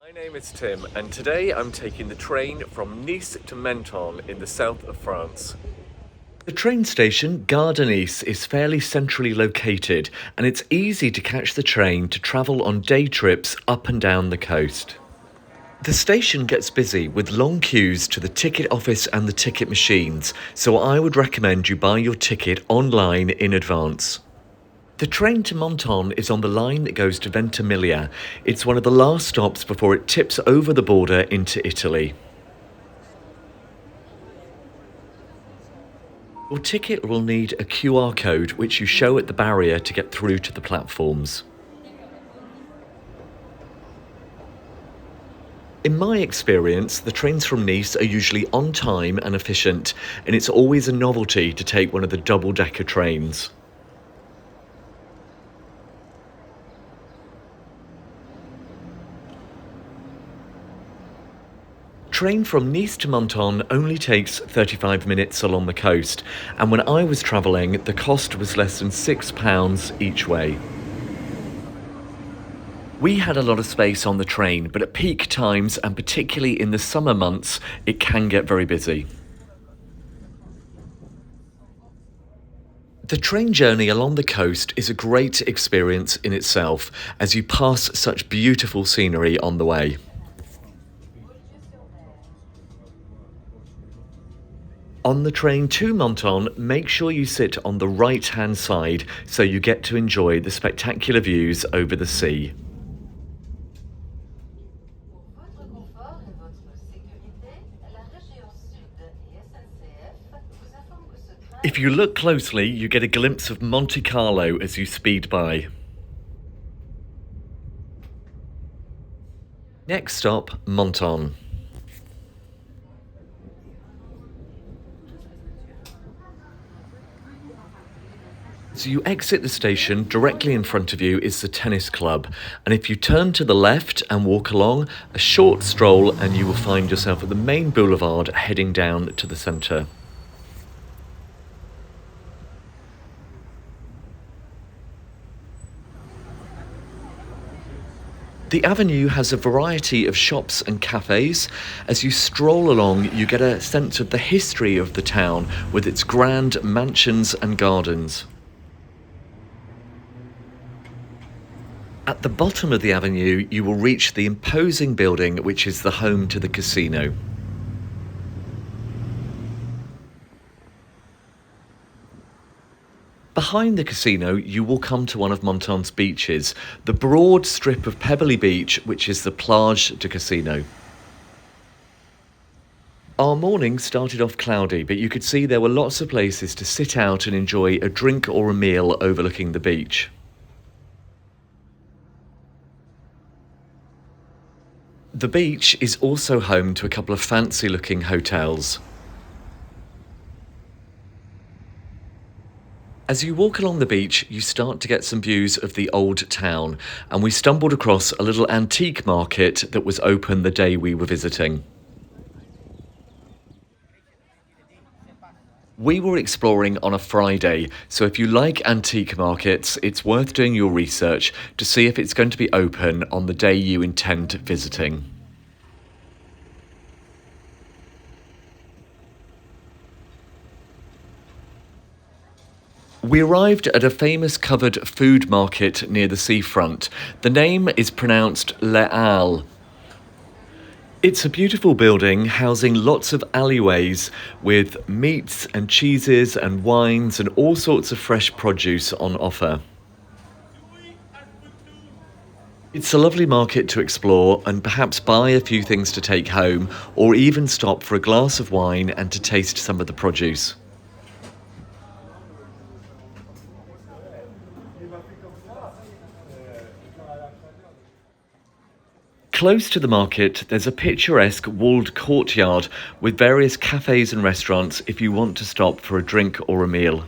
My name is Tim, and today I'm taking the train from Nice to Menton in the south of France. The train station, Gare de Nice, is fairly centrally located, and it's easy to catch the train to travel on day trips up and down the coast. The station gets busy with long queues to the ticket office and the ticket machines, so I would recommend you buy your ticket online in advance. The train to Menton is on the line that goes to Ventimiglia. It's one of the last stops before it tips over the border into Italy. Your ticket will need a QR code which you show at the barrier to get through to the platforms. In my experience, the trains from Nice are usually on time and efficient, and it's always a novelty to take one of the double-decker trains. Train from Nice to Menton only takes 35 minutes along the coast, and when I was travelling, the cost was less than £6 each way. We had a lot of space on the train, but at peak times, and particularly in the summer months, it can get very busy. The train journey along the coast is a great experience in itself, as you pass such beautiful scenery on the way. On the train to Menton, make sure you sit on the right-hand side so you get to enjoy the spectacular views over the sea. Pour votre confort et votre sécurité, la région Sud et SNCF vous informent que ce train. If you look closely, you get a glimpse of Monte Carlo as you speed by. Next stop, Menton. So you exit the station, directly in front of you is the tennis club, and if you turn to the left and walk along, a short stroll and you will find yourself at the main boulevard heading down to the centre. The avenue has a variety of shops and cafes. As you stroll along, you get a sense of the history of the town with its grand mansions and gardens. At the bottom of the avenue, you will reach the imposing building which is the home to the casino. Behind the casino, you will come to one of Menton's beaches, the broad strip of pebbly beach which is the Plage du Casino. Our morning started off cloudy, but you could see there were lots of places to sit out and enjoy a drink or a meal overlooking the beach. The beach is also home to a couple of fancy-looking hotels. As you walk along the beach, you start to get some views of the old town, and we stumbled across a little antique market that was open the day we were visiting. We were exploring on a Friday, so if you like antique markets, it's worth doing your research to see if it's going to be open on the day you intend visiting. We arrived at a famous covered food market near the seafront. The name is pronounced Les Halles. It's a beautiful building housing lots of alleyways with meats and cheeses and wines and all sorts of fresh produce on offer. It's a lovely market to explore and perhaps buy a few things to take home, or even stop for a glass of wine and to taste some of the produce. Close to the market, there's a picturesque walled courtyard with various cafes and restaurants if you want to stop for a drink or a meal.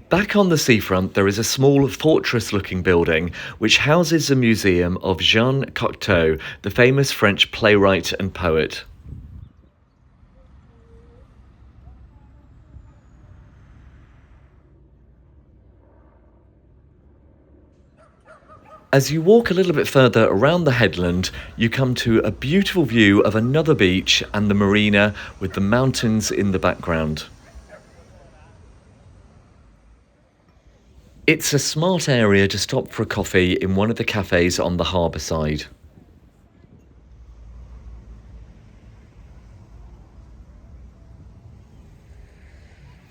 Back on the seafront, there is a small fortress-looking building which houses a museum of Jean Cocteau, the famous French playwright and poet. As you walk a little bit further around the headland, you come to a beautiful view of another beach and the marina with the mountains in the background. It's a smart area to stop for a coffee in one of the cafes on the harbour side.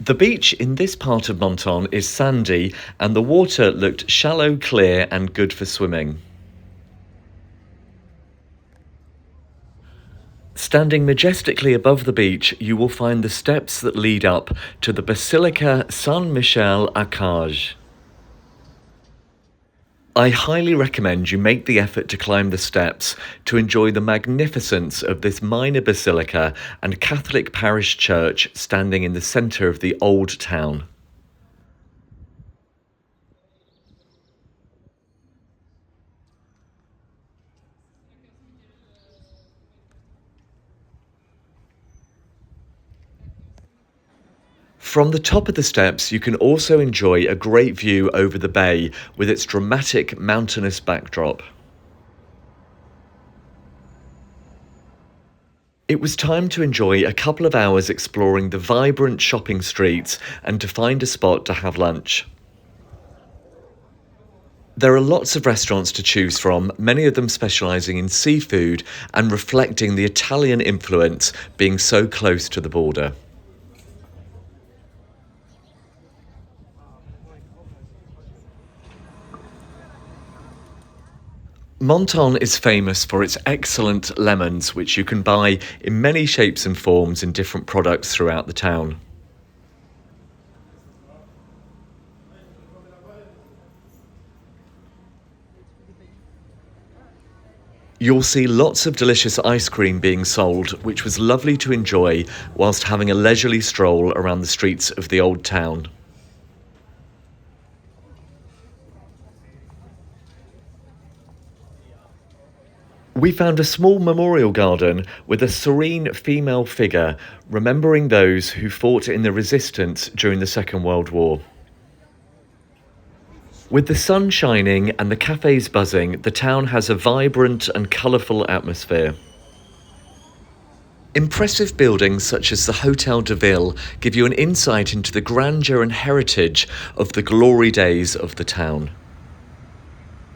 The beach in this part of Menton is sandy and the water looked shallow, clear and good for swimming. Standing majestically above the beach, you will find the steps that lead up to the Basilica Saint-Michel-Archange. I highly recommend you make the effort to climb the steps to enjoy the magnificence of this minor basilica and Catholic parish church standing in the centre of the old town. From the top of the steps, you can also enjoy a great view over the bay with its dramatic mountainous backdrop. It was time to enjoy a couple of hours exploring the vibrant shopping streets and to find a spot to have lunch. There are lots of restaurants to choose from, many of them specialising in seafood and reflecting the Italian influence being so close to the border. Menton is famous for its excellent lemons, which you can buy in many shapes and forms in different products throughout the town. You'll see lots of delicious ice cream being sold, which was lovely to enjoy whilst having a leisurely stroll around the streets of the old town. We found a small memorial garden with a serene female figure remembering those who fought in the resistance during the Second World War. With the sun shining and the cafes buzzing, the town has a vibrant and colourful atmosphere. Impressive buildings such as the Hôtel de Ville give you an insight into the grandeur and heritage of the glory days of the town.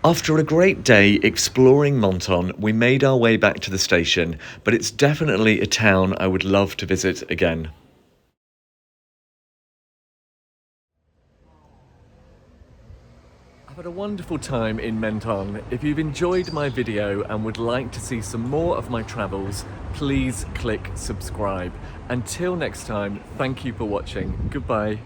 After a great day exploring Menton, we made our way back to the station, but it's definitely a town I would love to visit again. I've had a wonderful time in Menton. If you've enjoyed my video and would like to see some more of my travels, please click subscribe. Until next time, thank you for watching. Goodbye.